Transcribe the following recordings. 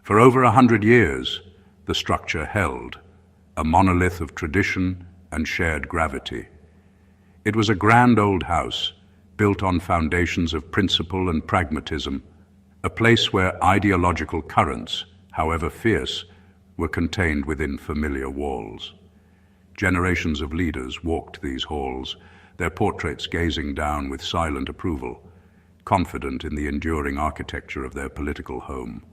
For over 100 years, the structure held, a monolith of tradition and shared gravity. It was a grand old house, built on foundations of principle and pragmatism, a place where ideological currents, however fierce, were contained within familiar walls. Generations of leaders walked these halls, their portraits gazing down with silent approval, confident in the enduring architecture of their political home.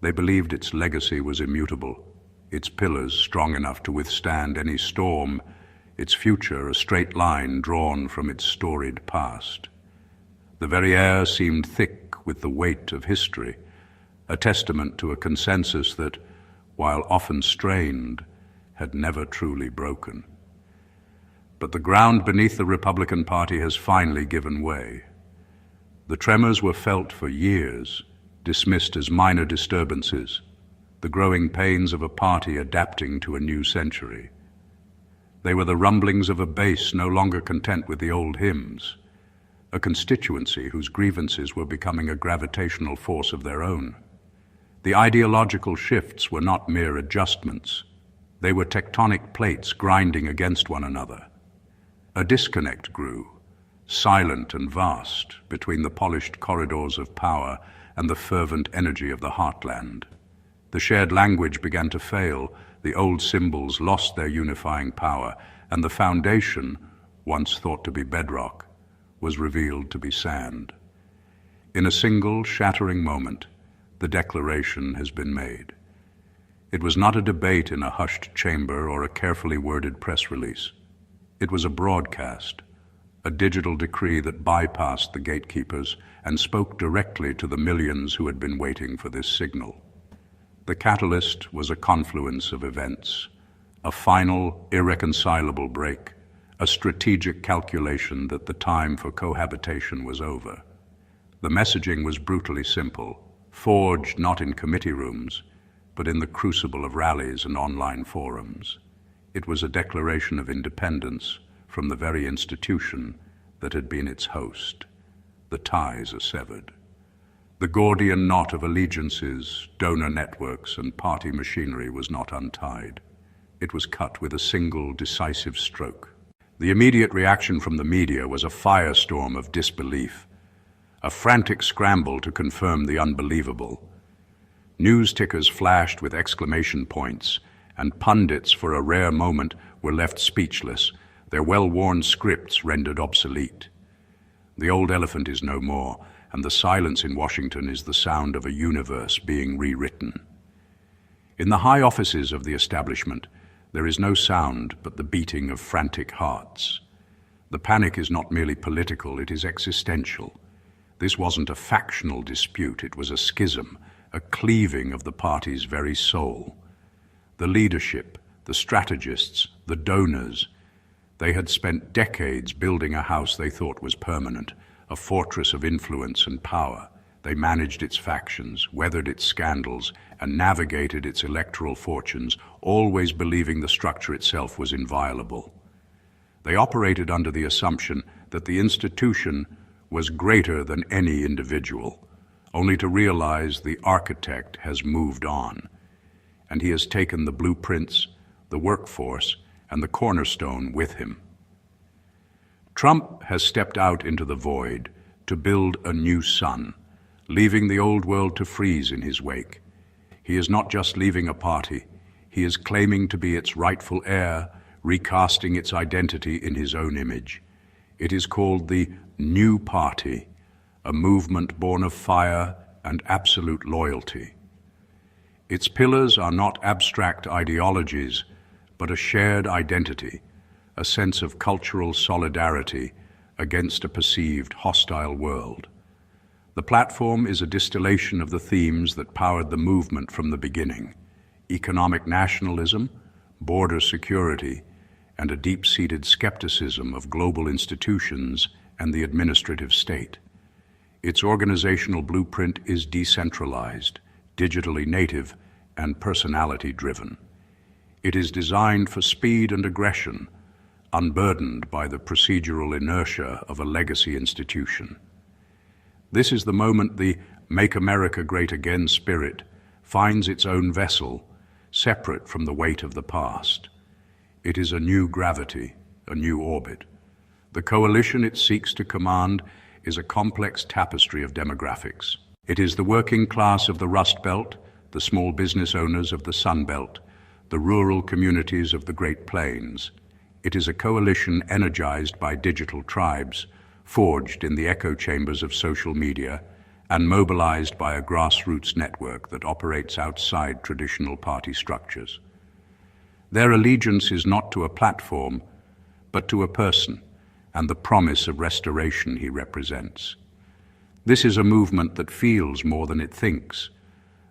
They believed its legacy was immutable, its pillars strong enough to withstand any storm, its future a straight line drawn from its storied past. The very air seemed thick with the weight of history, a testament to a consensus that, while often strained, had never truly broken. But the ground beneath the Republican Party has finally given way. The tremors were felt for years, dismissed as minor disturbances, the growing pains of a party adapting to a new century. They were the rumblings of a base no longer content with the old hymns, a constituency whose grievances were becoming a gravitational force of their own. The ideological shifts were not mere adjustments. They were tectonic plates grinding against one another. A disconnect grew, silent and vast, between the polished corridors of power and the fervent energy of the heartland. The shared language began to fail, the old symbols lost their unifying power, and the foundation, once thought to be bedrock, was revealed to be sand. In a single, shattering moment, the declaration has been made. It was not a debate in a hushed chamber or a carefully worded press release. It was a broadcast, a digital decree that bypassed the gatekeepers and spoke directly to the millions who had been waiting for this signal. The catalyst was a confluence of events, a final, irreconcilable break, a strategic calculation that the time for cohabitation was over. The messaging was brutally simple, forged not in committee rooms, but in the crucible of rallies and online forums. It was a declaration of independence from the very institution that had been its host. The ties are severed. The Gordian knot of allegiances, donor networks, and party machinery was not untied. It was cut with a single, decisive stroke. The immediate reaction from the media was a firestorm of disbelief, a frantic scramble to confirm the unbelievable. News tickers flashed with exclamation points, and pundits, for a rare moment, were left speechless, their well-worn scripts rendered obsolete. The old elephant is no more, and the silence in Washington is the sound of a universe being rewritten. In the high offices of the establishment, there is no sound but the beating of frantic hearts. The panic is not merely political, it is existential. This wasn't a factional dispute, it was a schism, a cleaving of the party's very soul. The leadership, the strategists, the donors, they had spent decades building a house they thought was permanent, a fortress of influence and power. They managed its factions, weathered its scandals, and navigated its electoral fortunes, always believing the structure itself was inviolable. They operated under the assumption that the institution was greater than any individual, only to realize the architect has moved on, and he has taken the blueprints, the workforce, and the cornerstone with him. Trump has stepped out into the void to build a new sun, leaving the old world to freeze in his wake. He is not just leaving a party, he is claiming to be its rightful heir, recasting its identity in his own image. It is called the New Party, a movement born of fire and absolute loyalty. Its pillars are not abstract ideologies, but a shared identity, a sense of cultural solidarity against a perceived hostile world. The platform is a distillation of the themes that powered the movement from the beginning: economic nationalism, border security, and a deep-seated skepticism of global institutions and the administrative state. Its organizational blueprint is decentralized, digitally native, and personality-driven. It is designed for speed and aggression, unburdened by the procedural inertia of a legacy institution. This is the moment the Make America Great Again spirit finds its own vessel, separate from the weight of the past. It is a new gravity, a new orbit. The coalition it seeks to command is a complex tapestry of demographics. It is the working class of the Rust Belt, the small business owners of the Sun Belt, the rural communities of the Great Plains. It is a coalition energized by digital tribes, forged in the echo chambers of social media, and mobilized by a grassroots network that operates outside traditional party structures. Their allegiance is not to a platform, but to a person, and the promise of restoration he represents. This is a movement that feels more than it thinks,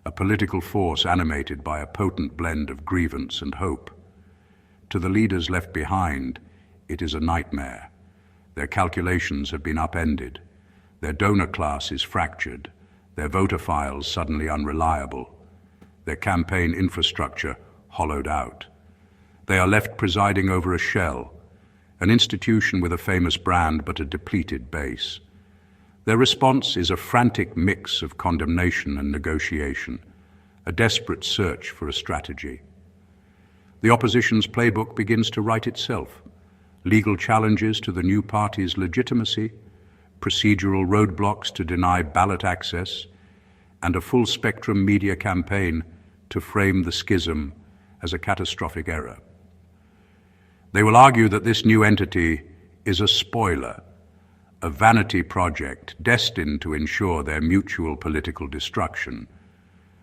a political force animated by a potent blend of grievance and hope. To the leaders left behind, it is a nightmare. Their calculations have been upended. Their donor class is fractured, their voter files suddenly unreliable, their campaign infrastructure hollowed out. They are left presiding over a shell, an institution with a famous brand but a depleted base. Their response is a frantic mix of condemnation and negotiation, a desperate search for a strategy. The opposition's playbook begins to write itself. Legal challenges to the new party's legitimacy, procedural roadblocks to deny ballot access, and a full-spectrum media campaign to frame the schism as a catastrophic error. They will argue that this new entity is a spoiler, a vanity project destined to ensure their mutual political destruction.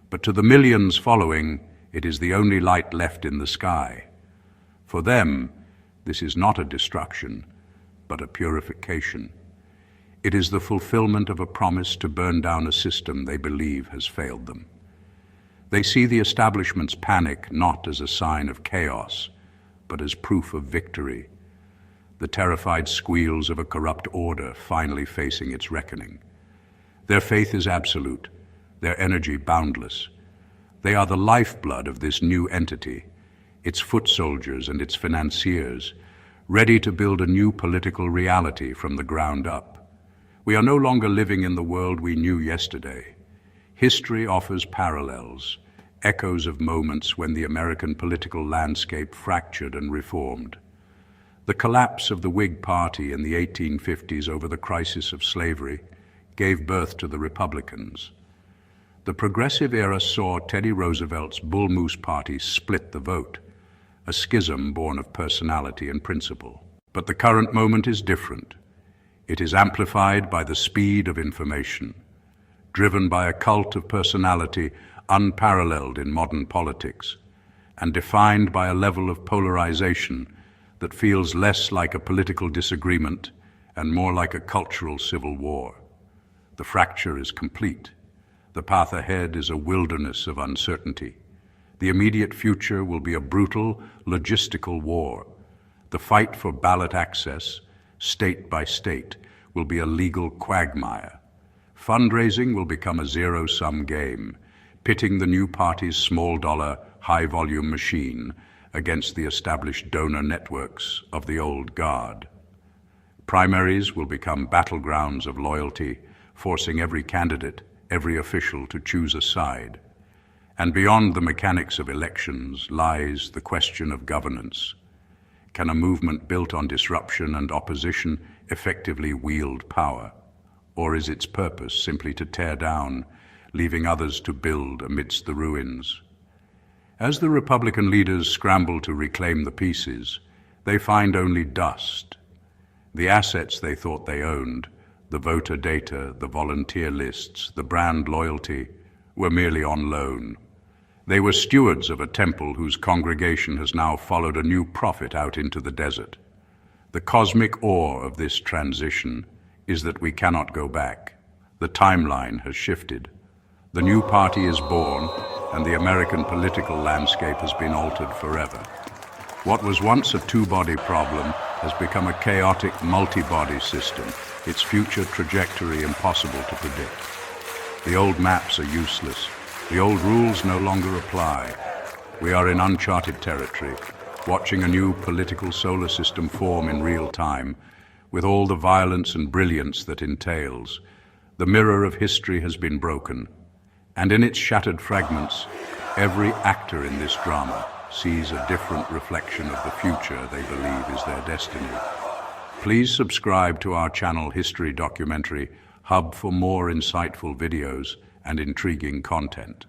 But to the millions following, it is the only light left in the sky. For them, this is not a destruction, but a purification. It is the fulfillment of a promise to burn down a system they believe has failed them. They see the establishment's panic not as a sign of chaos, but as proof of victory, the terrified squeals of a corrupt order finally facing its reckoning. Their faith is absolute, their energy boundless. They are the lifeblood of this new entity, its foot soldiers and its financiers, ready to build a new political reality from the ground up. We are no longer living in the world we knew yesterday. History offers parallels, echoes of moments when the American political landscape fractured and reformed. The collapse of the Whig Party in the 1850s over the crisis of slavery gave birth to the Republicans. The Progressive era saw Teddy Roosevelt's Bull Moose Party split the vote, a schism born of personality and principle. But the current moment is different. It is amplified by the speed of information, driven by a cult of personality unparalleled in modern politics, and defined by a level of polarization that feels less like a political disagreement and more like a cultural civil war. The fracture is complete. The path ahead is a wilderness of uncertainty. The immediate future will be a brutal, logistical war. The fight for ballot access, state by state, will be a legal quagmire. Fundraising will become a zero-sum game, pitting the new party's small-dollar, high-volume machine against the established donor networks of the old guard. Primaries will become battlegrounds of loyalty, forcing every candidate, every official to choose a side. And beyond the mechanics of elections lies the question of governance. Can a movement built on disruption and opposition effectively wield power? Or is its purpose simply to tear down, leaving others to build amidst the ruins? As the Republican leaders scramble to reclaim the pieces, they find only dust. The assets they thought they owned, the voter data, the volunteer lists, the brand loyalty, were merely on loan. They were stewards of a temple whose congregation has now followed a new prophet out into the desert. The cosmic awe of this transition is that we cannot go back. The timeline has shifted. The new party is born, and the American political landscape has been altered forever. What was once a two-body problem has become a chaotic multi-body system, its future trajectory impossible to predict. The old maps are useless. The old rules no longer apply. We are in uncharted territory, watching a new political solar system form in real time, with all the violence and brilliance that entails. The mirror of history has been broken, And in its shattered fragments, every actor in this drama sees a different reflection of the future they believe is their destiny. Please subscribe to our channel History Documentary Hub for more insightful videos and intriguing content.